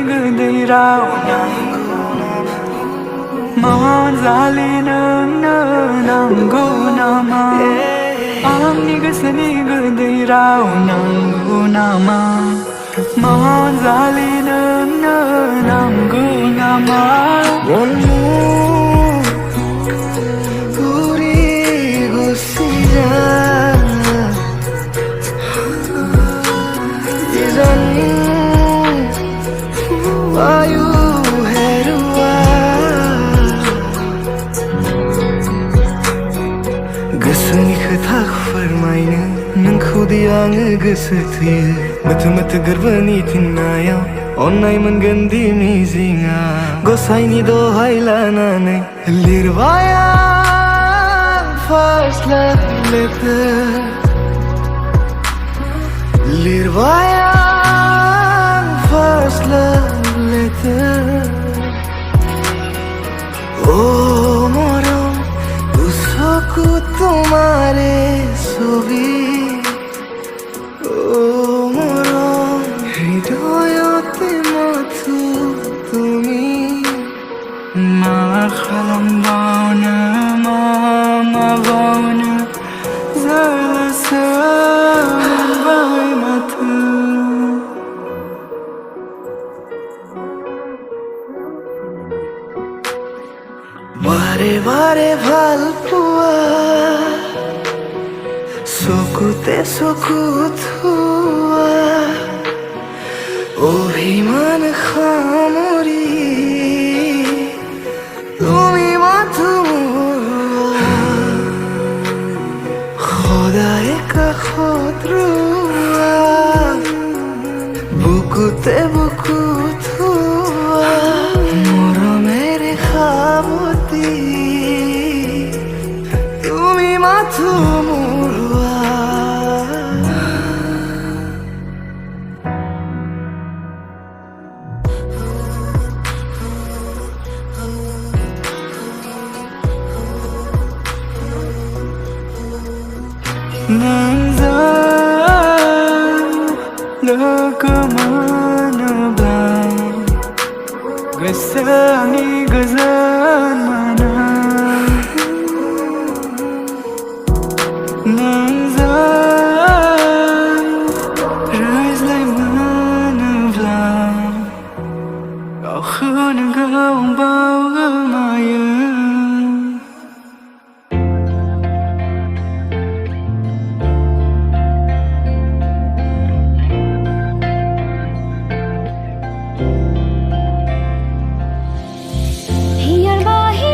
गोदैराव मोजाली नोंनो नांगौ नामा आंनि गोसोनि गोदैराव नांगौ नामा मोजाली नोंनो नांगौ नामा गोसोनि खोथाखौ फोरमायनो नोंखौदि आङो गोसो थोयो मोथो मोथो गोरबोनि फिननायाव अननाय मोनगोन दि मिजिंआ गसाइनि दहाय लानानै लिरबाय आं फार्स्ट लाभ लेटार लिरबाय आं फार्स्ट लाभ लेटार ओ मरम उसको तुम्हारे ছবি ও মরম হৃদয়তে মাথো তুমি मा खालामबावनो मा माबावनो जारलासो मोनबाय माथो বারে বারে ভাল পোৱা চকুতে চকু থোৱা অভিমান সামৰি তুমি মাথো সদায় কাষত ৰোৱা বুকুতে বুকু থোৱা মৰমেৰে সাৱতি তুমি মাথো মোৰোৱা नोंजों लोगो मोनोब्ला गोसोनि गोजोन मोनो नोंजों रायज्लाय मोनोब्ला गावखौनो गाव बावगोमायो हियार बाहि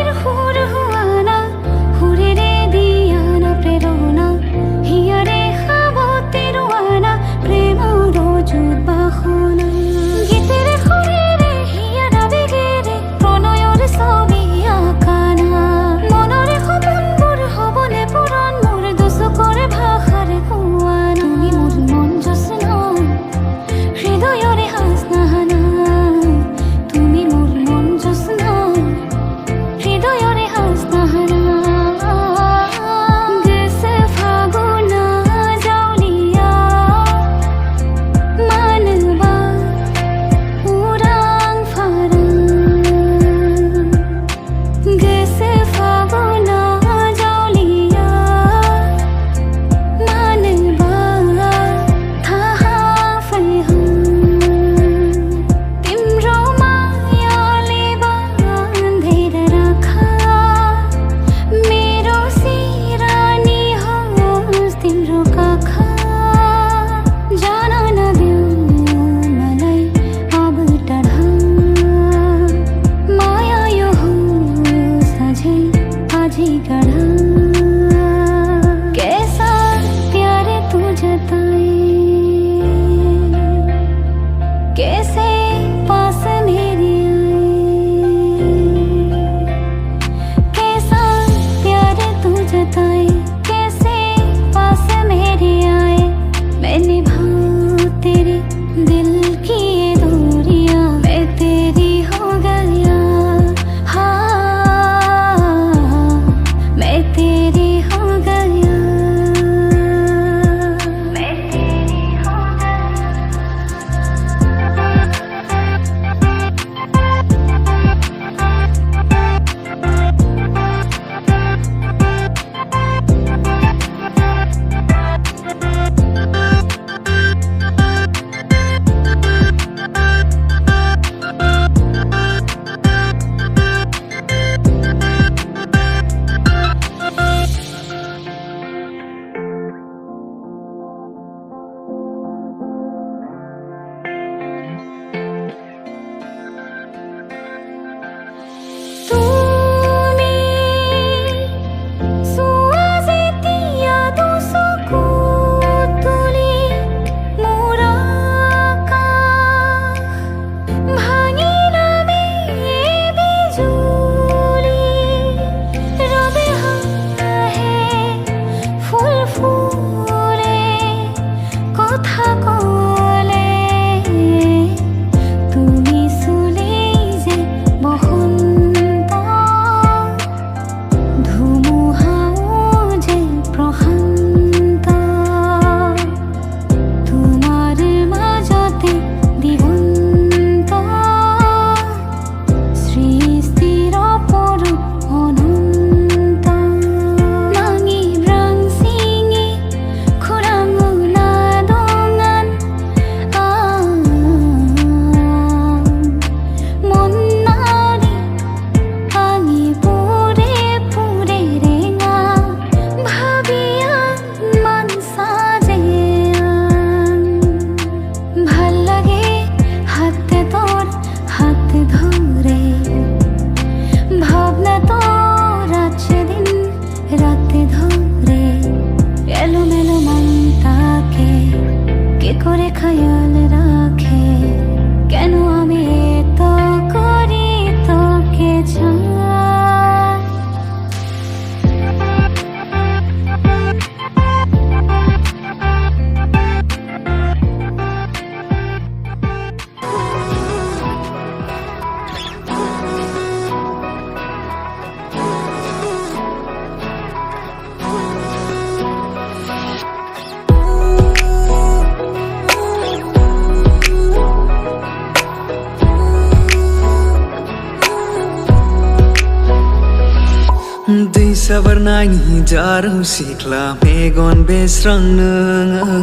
दै साबारनायनि जाराव सिख्ला मेगन बेस्रां नोङो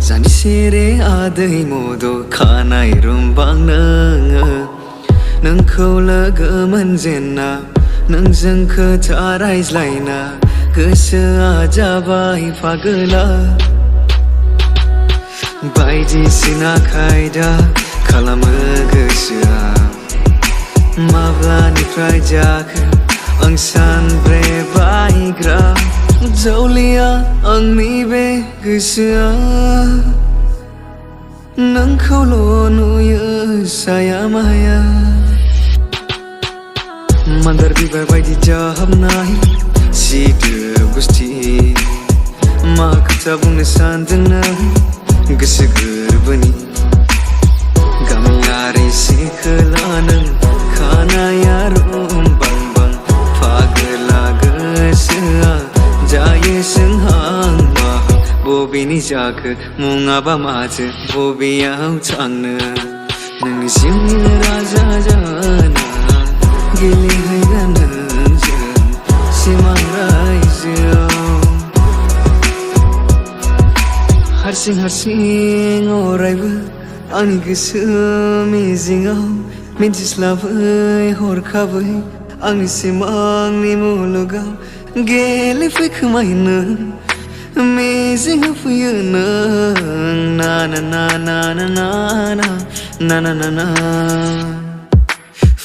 जानि सेरे आदै मद' खानाय रुमबां नोङो नोंखौ लोगो मोनजेन्ना नोंजों खोथा रायज्लायना गोसोआ जाबाय फागोला बायदिसिना खायदा खालामो गोसोआ माब्लानिफ्राय जाखो आं सानब्रेबायग्रा जावलिया आंनि बे गोसोआ नोंखौल' नुयो साया माया मान्दार बिबार बायदि जाहाबनाय सिदोब गुस्थि मा खोथा बुंनो सानदों नों गोसो गोरबोनि गामियारि सिखोला नों खानाया रुमबां बां फागोला गोसोआ जायो सोंहां माहां बबेनि जाखो मुङाबा माथो बबेयाव थांनो नोंनि जिउनि राजा जाना गेलेहैगोन नोंजों सिमां रायजोआव हारसिं हारसिं अरायबो आंनि गोसो मिजिङाव मिन्थिस्लाबै हरखाबै आंनि सिमांनि मुलुगाव गेलेफैखोमायो नों मिजिं होफैयो नों ना ना ना ना ना ना ना ना ना ना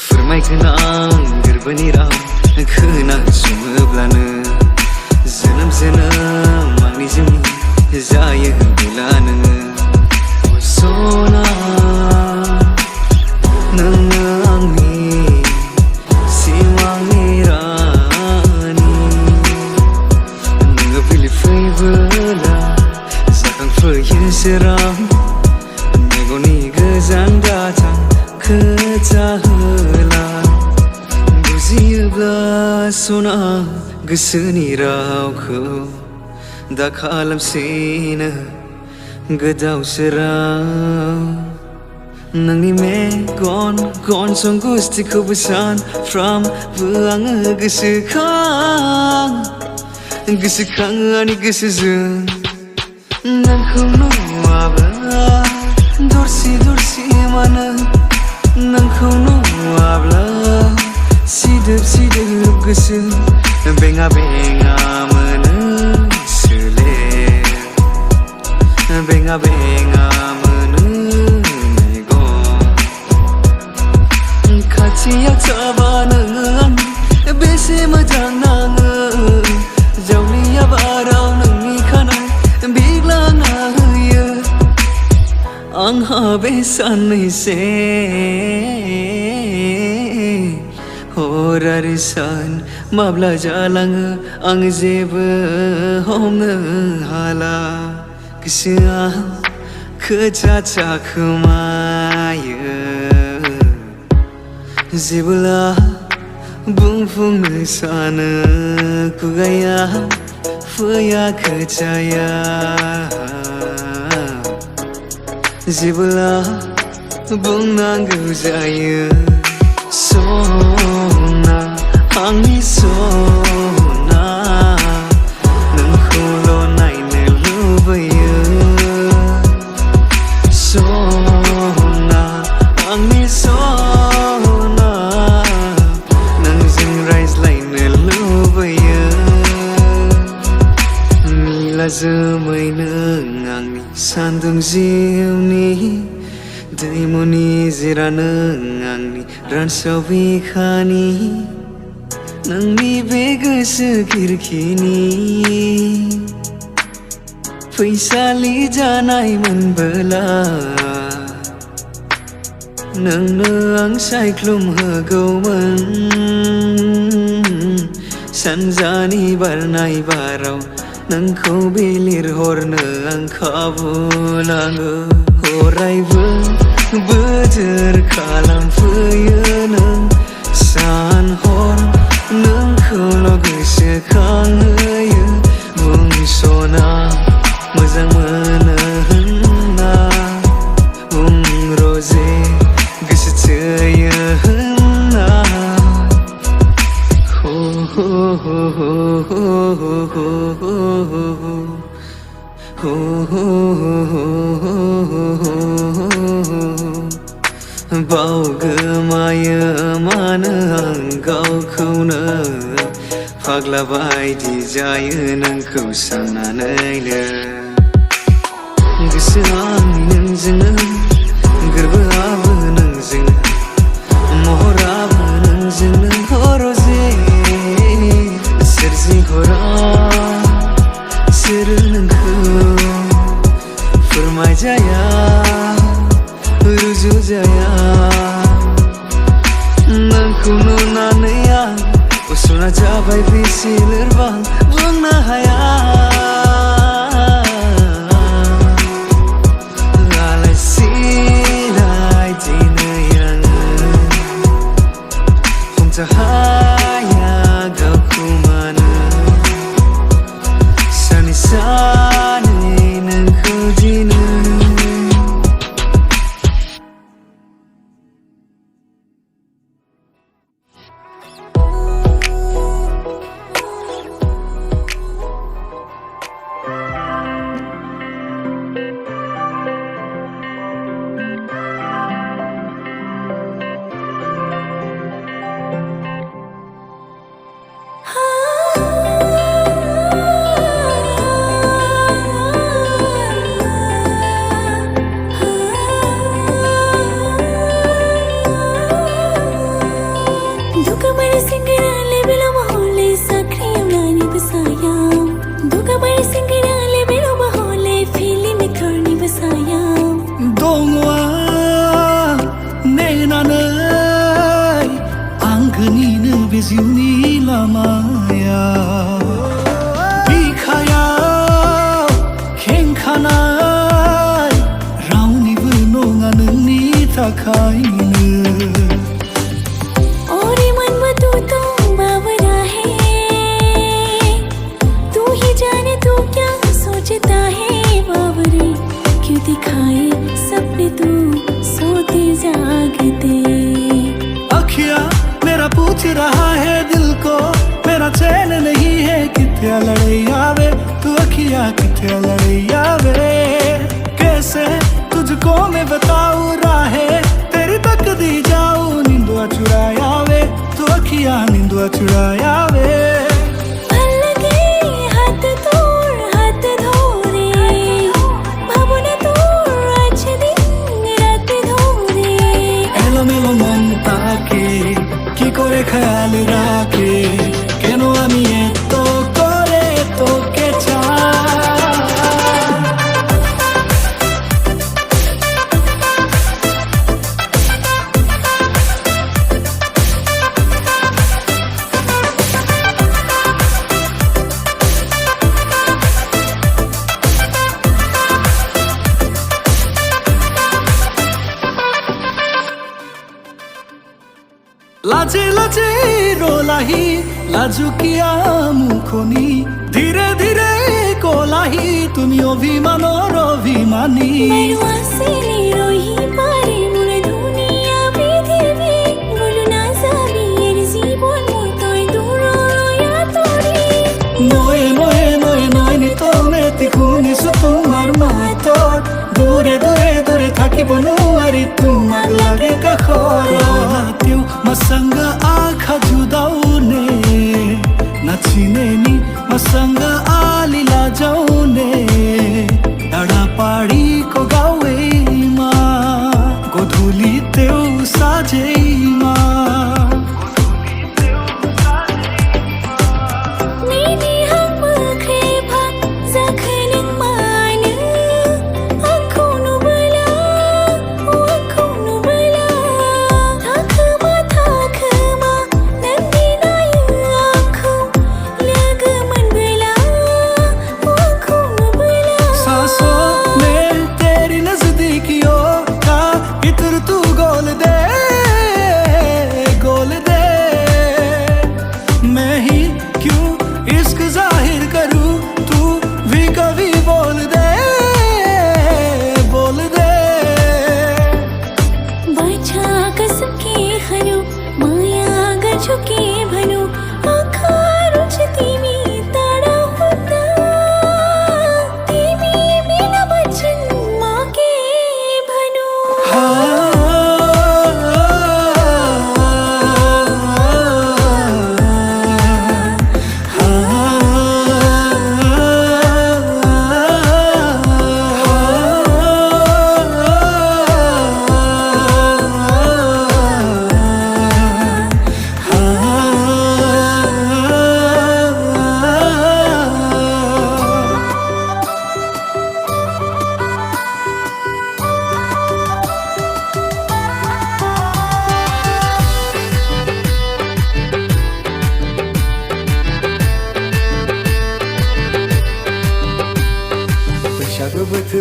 फोरमायगोन आं गोरबोनि राव खोनासङोब्लानो जोनोम जोनोम आंनि जिउनि जायो होनब्ला नोङो सना नोङो आंनि सिमांनि रानि नोङो फैबोला जाखांफैयो सोरां मेगननि गोजान दाथां खोथा होला बुजियोब्ला सना गोसोनि रावखौ दा खालामसिनो गोदाव सोराव नोंनि मेगन गन्थं गुस्थिखौबो सानफ्रामबो आङो गोसोखाङो आंनि गोसोजों नोंखौ नुवाब्ला दरसि दरसि मानो नोंखौ नुवाब्ला सिदोब सिदोब गोसो बेङा बेङा मोनो बेङा बेङा मोनो मेगन खाथियाव थाबा नोङो आं बेसे मोजां नाङो जावलिया बाराव नोंनि खानाय बिग्लांना होयो आंहा बे साननैसे हर आरो सान माब्ला जालाङो आं जेबो हमनो हाला गोसोआ खोथा थाखोमायो जेब्ला बुंफुंनो सानो खुगाया फैया खोथाया जेब्ला बुंनांगौ जायो सना आंनि सना नोंखौल' नायनो लुबैयो सना आंनि सना नोंजों रायज्लायनो लुबैयो निला जोमै नों आंनि सान्दुं जिउनि दैमुनि जिरा नों आंनि रानसाव बिखानि नोंनि बे गोसो खिरखिनि फैसालि जानाय मोनबोला नोंनो आं सायख्लुम होगौमोन सानजानि बारनाय बाराव नोंखौ बिलिरहरनो आं खाबु नांगौ अरायबो बोथोर खालामफैयो नों सान हर नोंखौल' गोसोखांहोयो बुंस'ना मोजां मोनो होनना बुंरजे गोसो थोयो होनना हो हो बावगोमायो मानो आं गावखौनो फाग्ला बायदि जायो नोंखौ साननानैनो गोसोआ नोंजोंनो गोरबोआबो नोंजोंनो महराबो नोंजोंनो हरजे सोरजिहरा सोर नोंखौ फोरमायजाया रुजुजाया नोंखौ नुनानै आं उसुना जाबाय बेसे लोरबां बुंनो हाया आलाय सिलाय दिनै आङो हमथा हाया गावखौ मानो सानै सानै नोंखौ दिनै जिउनि लामाया बिखायाव खेंखानाय रावनिबो नङा नोंनि थाखायनो और मन में तू बावरा है तू ही जाने तू क्या सोचता है बावरे क्यों दिखाए सपने तू सोते जागते अखियाँ मेरा पूछ रहा है दिल को मेरा चैन नहीं है किथे लड़े आवे तू अखियाँ किथे लड़े आवे कैसे तुझको मैं बताऊँ राहे तेरी तक दी जाऊँ नींदुआ चुराया वे तू अखियाँ नींदुआ चुराया वे করে খেয়াল রাখে কেন আমি এত করে তোকে লাজে লাজে রোলাহি লাজুকিয়া মুখনি ধীরে ধীরে কোলাহি তুমি অভিমানর অভিমানী নয়ে নয়ে নয়ে নয় নিতমেতি শুনিছো তোমাৰ মাতত দূৰে দূৰে দূৰে থাকিব নোৱাৰি তোমাৰ লাগে কাষৰ त्यो मसँग आँखा जुदाउने नचिने नि मसँग आलीला जाउने डाँडा पाडीको गाउँमा गोधुली त्यो साझैमा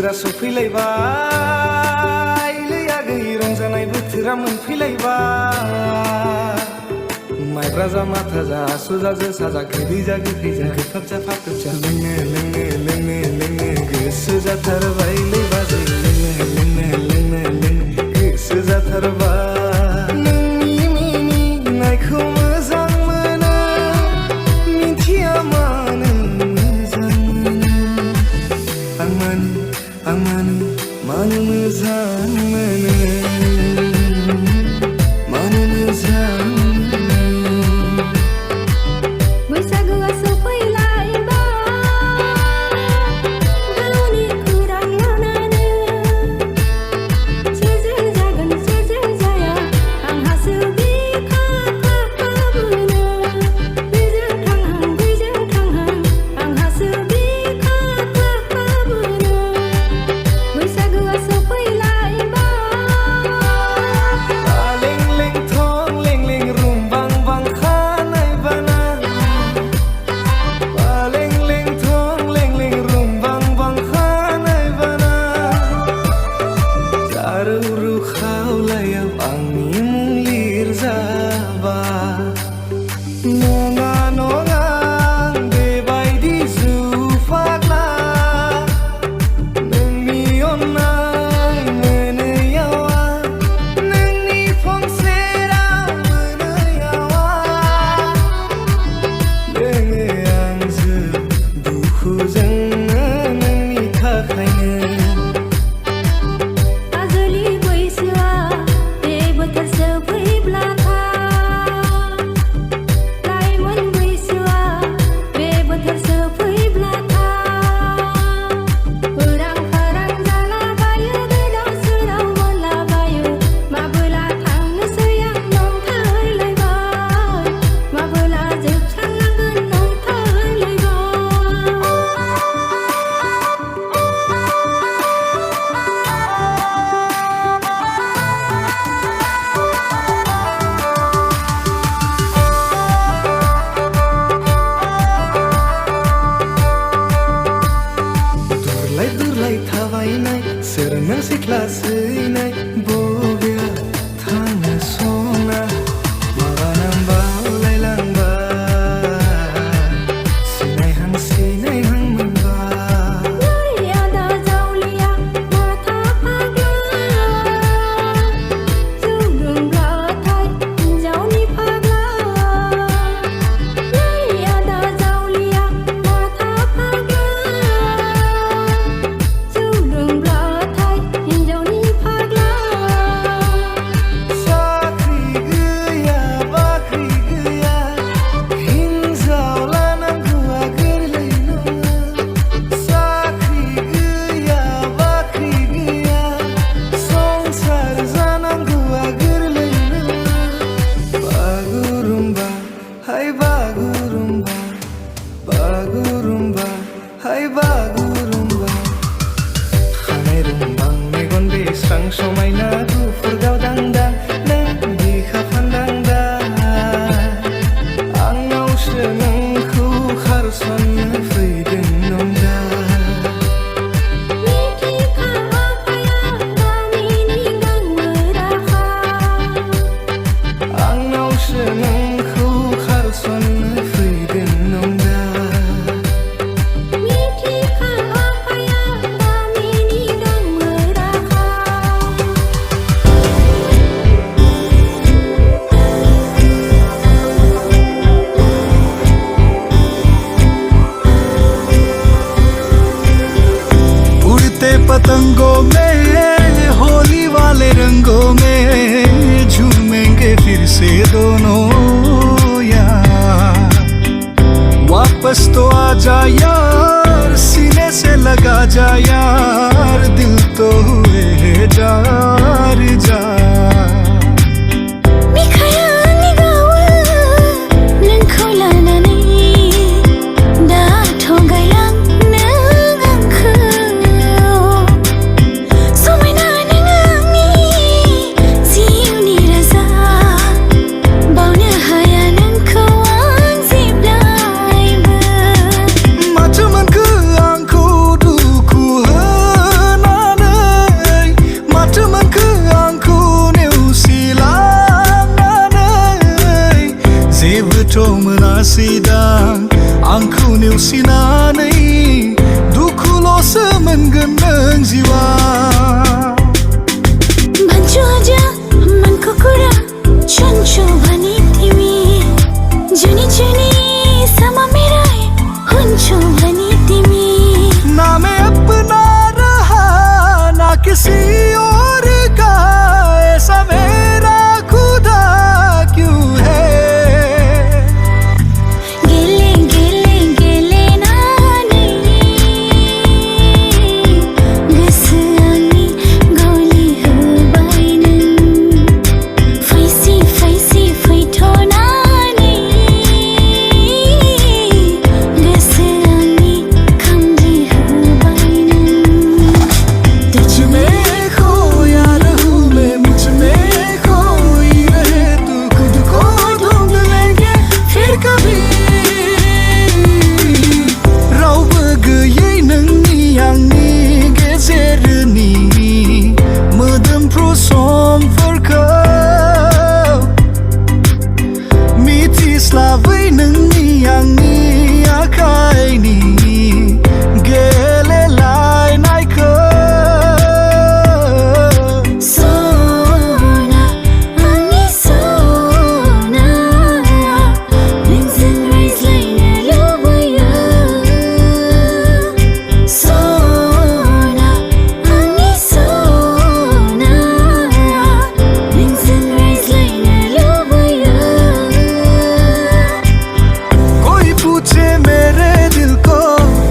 बोथोरा सफैलायबाय लैया गैयै रंजानाय बोथोरा मोनफैलायबाय माइब्रा जा माथा जा आसु जा जोसा जा गोदै जा गोखै जा गोफाब जा फाखोब जा लोंनो लोंनो लोंनो लोंनो गोसो जाथारबाय लै बाजै लोंनो लोंनो लोंनो लोंनो गोसो जाथारबाय नोंनि मिनिनायखौ मोजां मोनो मिथिया मानो मोजां मोनो आं मानो मोजां मोनो मानो मोजां बैसागुआ सफैलायबाय गावनि खौरां लानानै सोरजों जागोन सोरजों जाया जेबोथ' मोनासैदां आंखौ नेवसिनानै दुखुल'सो मोनगोन नों जिउआ भन्छु अझ मनको कुरा सुन्छु भनी तिमी जुनी जुनी समा मेरा हुन्छु भनी तिमी ना मैं अपना रहा ना किसी और का ऐसा मेरा खुदा क्यों है गेले गेले गेले नानी गसआंनि गलि होबायनो फैसि फैसि फैथ'नानै गसआंनि खामदि होबायनो तुझ में खोया रहूं मैं मुझ में खोई रहे तू खुद को ढूंढ लेंगे फिर कभी रावबो गैयै नोंनि आंनि गेजेरनि मोदोमफ्रु समफोरखौ मिथिस्लाबै नोंनि आंनि आखाइनि गेलेलायनायखौ सना आंनि सना नोंजों रायज्लायनो लुबैयो सना आंनि सना नोंजों रायज्लायनो लुबैयो कोई पूछे मेरे दिल को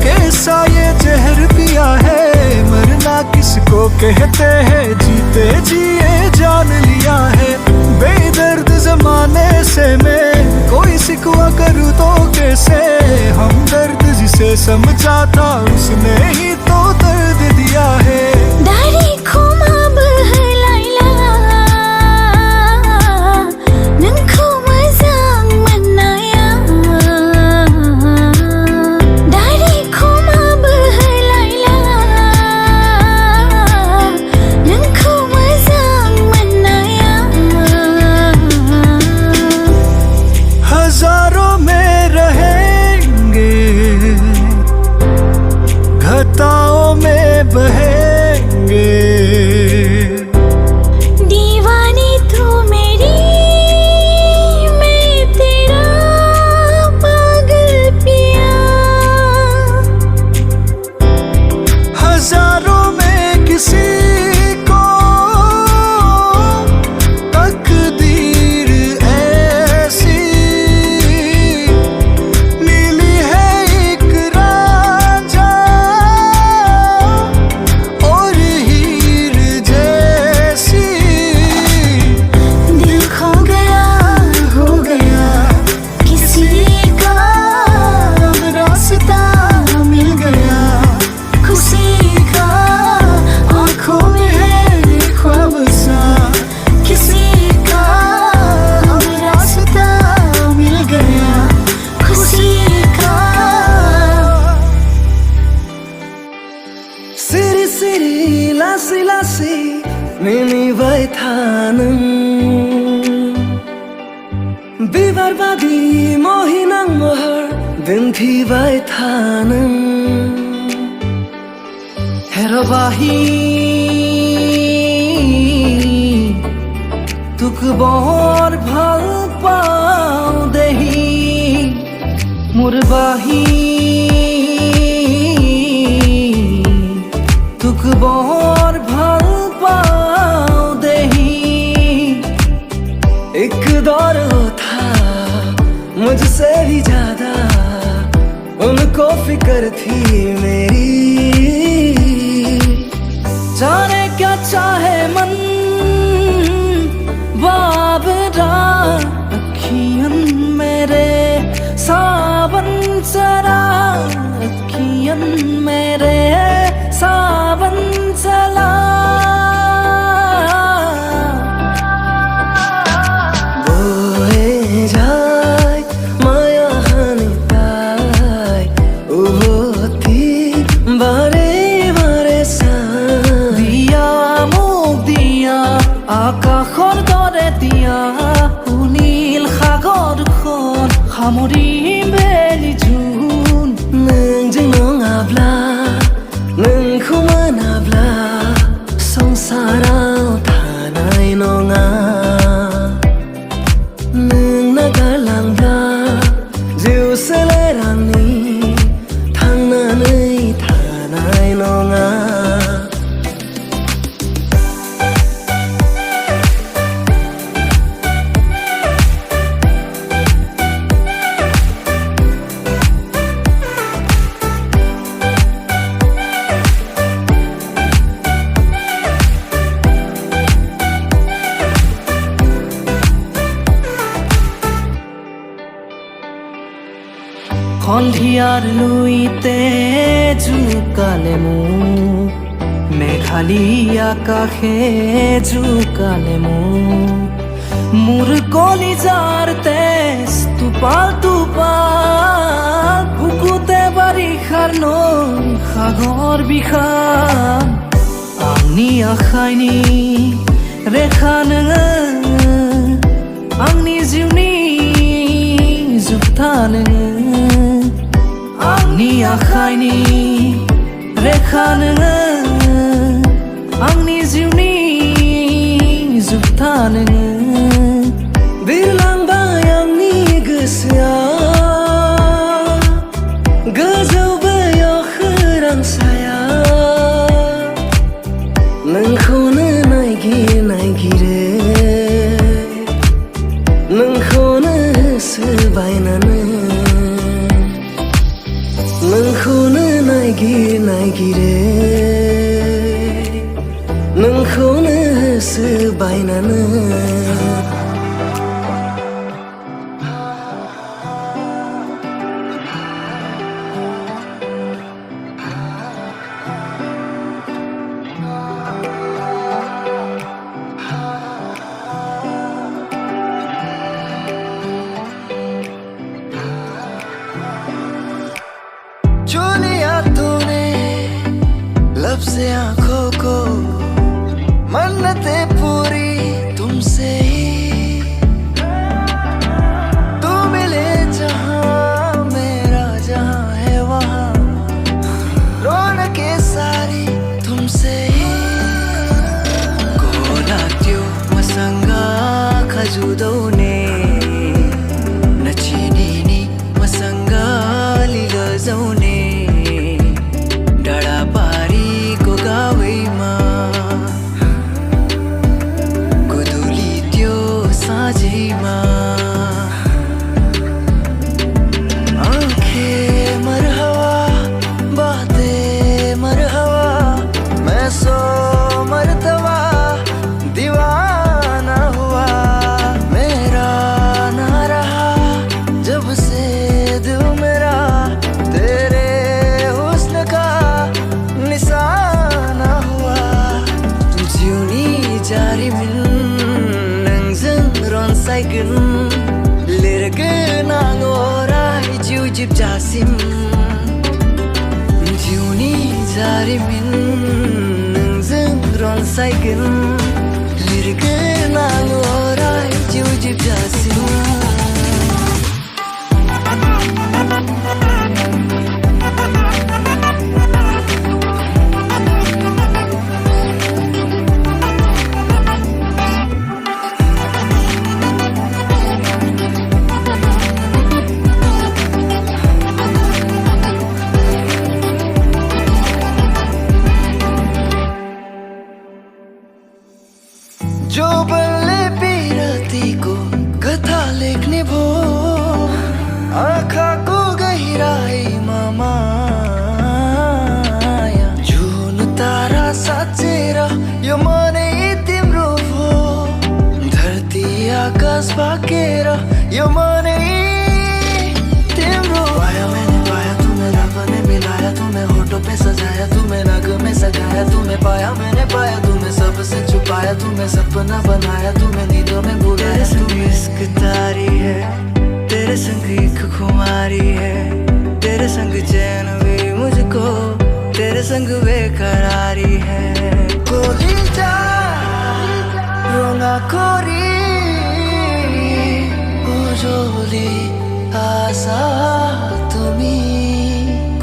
कैसा ये जहर पिया है मरना किसको कहते हैं जीते जिए जान लिया है बेदर्द जमाने से मैं कोई सिकवा करूँ तो कैसे हमदर्द जिसे समझा था उसने ही तो दर्द दिया है दारिखौ माबो होलायला नोंखौ मोजां मोननाया दारिखौ माबो होलायला नोंखौ मोजां मोननाया हजारों में रहेंगे घटाओं में बहेंगे दीवानी तू मेरी मैं तेरा पागल पिया हजारों में किसी को तकदीर ऐसी मिली है एक रांझा और हीर जैसी दिल खो गया हो गया किसी का रास्ता मिल गया खुशी का आंखों में है ख्वाब सा किसी का अब रास्ता मिल गया खुशी का सिरि सिरि लासै लासै मिनिबाय थानों बिबार बादि महिनां महर दिन्थिबाय थानों हेरबाहि तुक बर ভাল পাও দেহি मुरबाही तुक बर ভাল पाओ देही एक दौर था मुझसे भी ज्यादा उनको फिक्र थी मेरी जाने क्या चाहे मन बाबरा अखियन मेरे सावन चला अखियन मेरे सावन चला बोए जाए माया हानि पाए उभती बारे बारे सा दिया मुख दिया आकाशर दरे দিয়া সুনীল সাগৰ Hamori beli jun Neng jeng nongabla Neng kumanabla Songsarao tanay nonga Neng nagalangla Jiu selerani Tangnanay tanay nonga Kondhiar luite jukalemu Meghali akakhe jukalemu Mur koli jarte stupal Bukute bari kharno khagor bikhan Angni akhaini rekhan Angni jiuni zubtan Angni akhaini rekhan Angni jiuni zubtan Birlang bayang ni gesya Gajau bayo kherang saya Nengkhone naigi re Nengkhone sebainane Nengkhone naigi re Nengkhone sebainane जो लिया तूने लब से आंखों को मन्नतें पूरी तुमसे ही तू मिले जहां मेरा जहां है वहां रौनकें सारी तुमसे ही गोलाट्यो मसंगा खजुदौने नचिनी मसंगा लिलजौने Lirgana ngorai jiu jib jasim Jiuni jarimin nangzang ron saikin Lirgana ngorai jiu jib jasim जो बल्ले पीरती को कथा लिखने भो आँखा को गहराई मामाया जुन तारा साचेरा यो मने तिम्रो भो धरती आकाश बाकेरा यो मने तिम्रो पाया मैंने पाया तुम्हें रब ने मिलाया तुम्हें होठों पे सजाया तुम्हें रग में सजाया तुम्हें पाया मैंने पाया तुम्हें सबसे छुपाया तुम्हें सपना बनाया तुम्हें नींदों में बुलाया तेरे संग इश्क तारी है तेरे संग एक खुमारी है तेरे संग चैन भी मुझको तेरे संग बेकरारी है कोली जा रोंगा कोरी ओ जोली आशा তুমি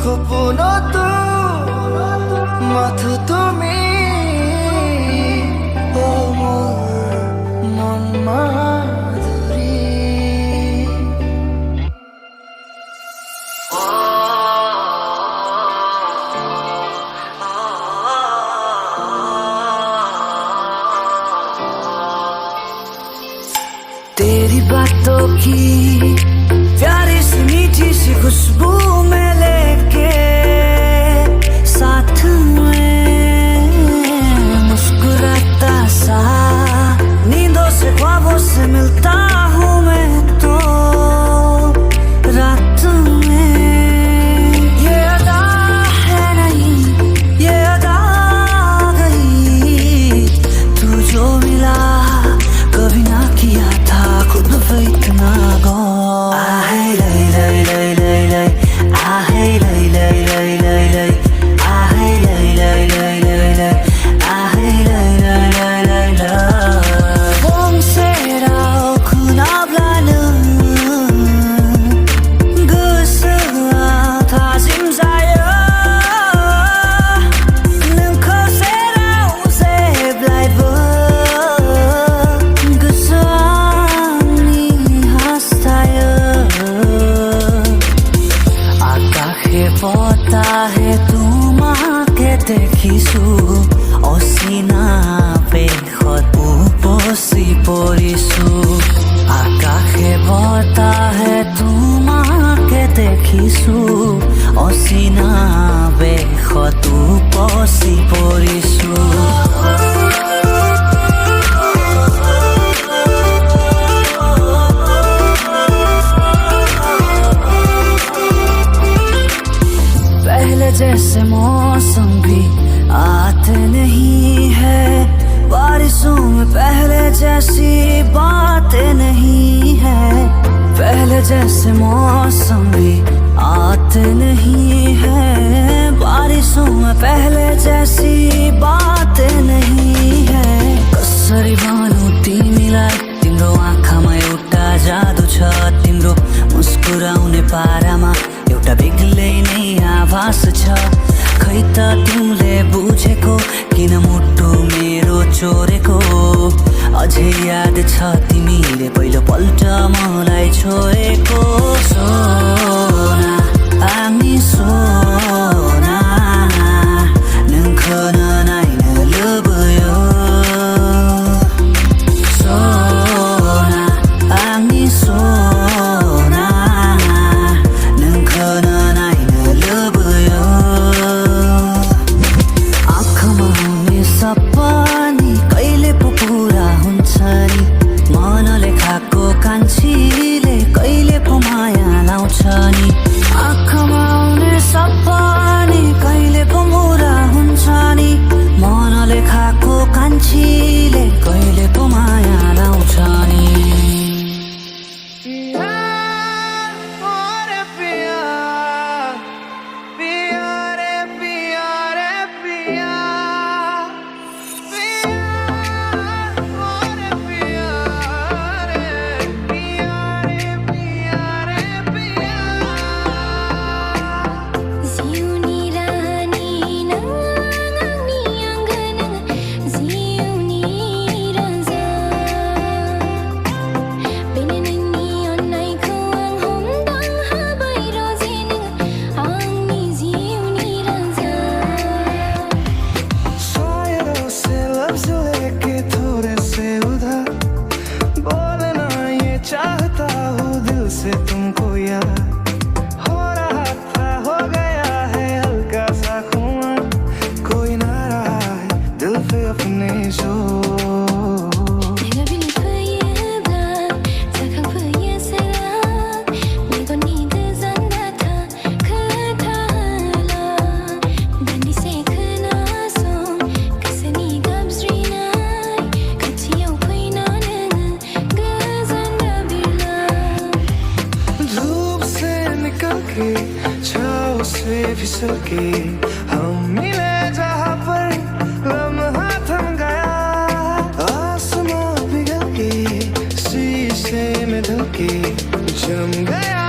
সপোনতো মাথো তুমি ও মোৰ মন মাধুৰী तेरी बातों की प्यारी सी मीठी सी खुशबू में लेके साथ में मुस्कुराता सा नींदों से ख्वाबों से मिलता हूँ मैं तो रात में ये अदा है नहीं ये अदा गई तू जो मिला कभी ना किया था खुद पे इतना गो आहे लई लई लई लई लई आहे लई लई लई लई लई आहे लई लई लई लई लई आहे लई लई lei lei lei Vom serau kunablanın Gısıla tazim zaya Nınko serau zeblai bă Gısani hastaya Akahe pota hai tum aake dekhisu Osina পেখত উপচি পৰিছো আকাশে বতাহে তোমাকে দেখিছো অচিনা বেশত উপচি পৰিছো पहले जैसे मौसम भी आते नहीं है बारिशों में पहले जैसी बातें नहीं है पहले जैसे मौसम भी आते नहीं है बारिशों में पहले जैसी बातें नहीं है कसरी भानु तिमीलाई तिम्रो आँखामा एउटा जादु छ तिम्रो मुस्कुराउने पारामा एउटा बेग्लै नै आभास छ खै त तिमीले बुझेको किन मुटु मेरो चोरेको अझै याद छ तिमीले पहिलो पल्ट मलाई छोएको सोना हामी सोना नंखन नाइन लुबयो सोना हामी सोना नंखन नाइन लुबयो सपनी कहिले पो पुरा हुन्छ नि मनले खाएको कान्छीले कहिले पो माया लाउँछ नि आँखामा आउने सपनी कहिले पो पुरा हुन्छ नि मनले खाएको कान्छीले कहिले पो माया लाउँछ नि फिसल के हम मिले जहाँ पर लम्हा थम गया आसमां पिघल के शीशे में ढल के जम गया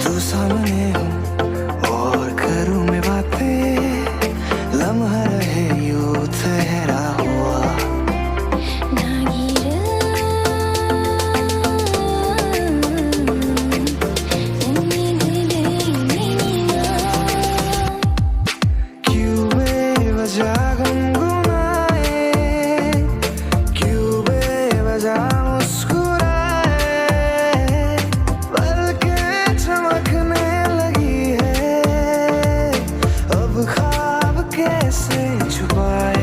तू सामने हो और करूं मैं बातें, लम्हा रहे यूं ठहरा हुआ। क्यों बेवजह गुनगुनाए, क्यों बेवजह मुस्कुराए, पलकें चमकने लगी है, अब ख्वाब कैसे छुपाए।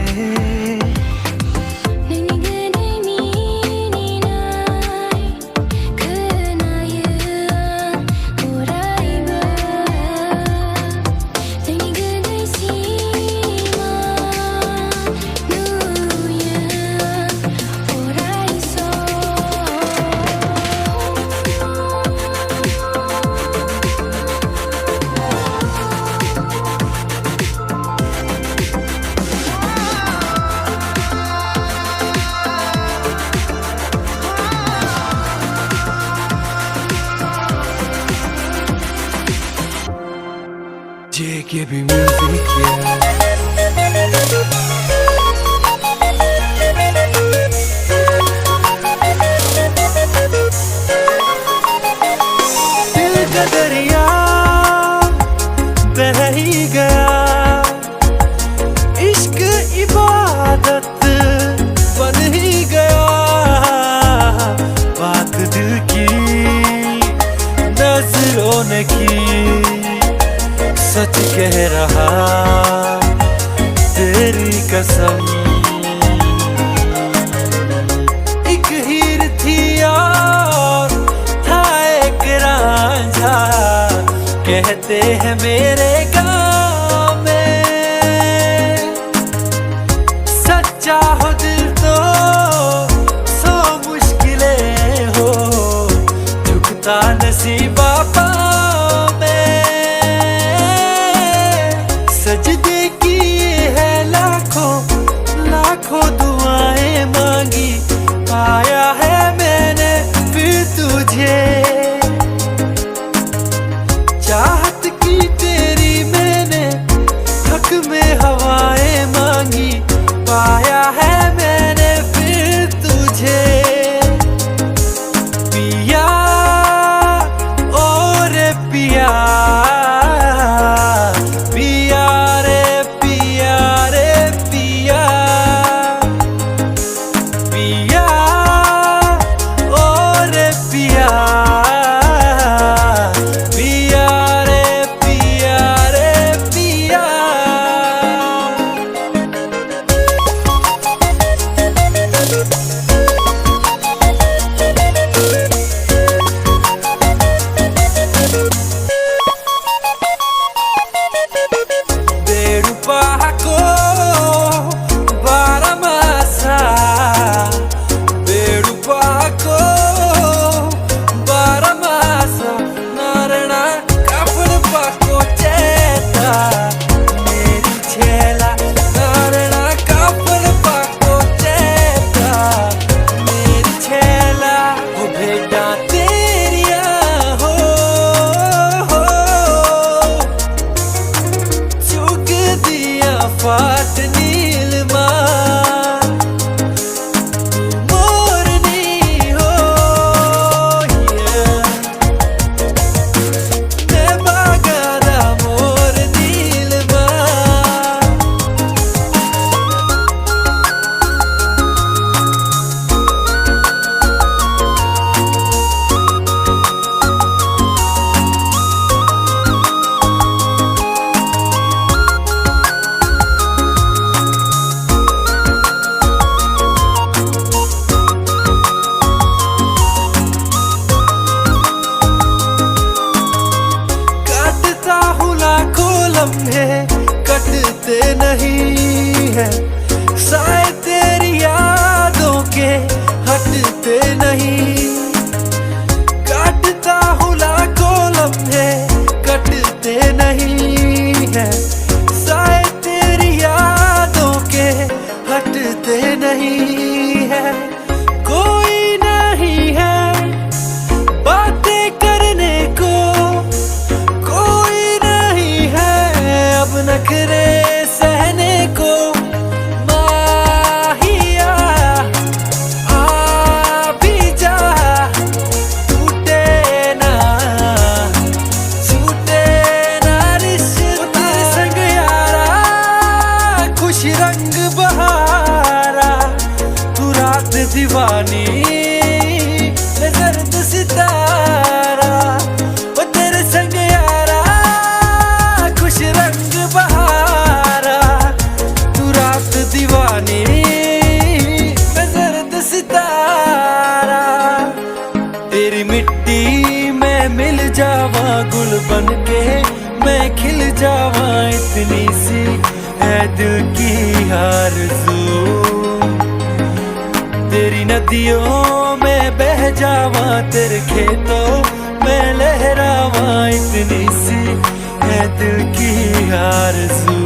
JKB Music, yeah. दिल का दरिया बह ही गया, इश्क इबादत बन ही गया। बात दिल की नजरों ने की, सच कह रहा तेरी कसम। एक हीर थी और था एक रांझा, कहते हैं मेरे गाँव में। सच्चा हो दिल तो सौ मुश्किलें हो, झुकता नसीबा पाँव में। सजदे किए है लाखों लाखों दुआएं मांगी, पाया है मैंने फिर तुझे। चाहत की तेरी मैंने हक में हवाएं मांगी, पाया है मैंने फिर तुझे। पिया और गुल बन के मैं खिल जावा, इतनी सी है दिल की आरज़ू। तेरी नदियों में बह जावा, तेरे खेतों में लहरावा, इतनी सी है दिल की आरज़ू।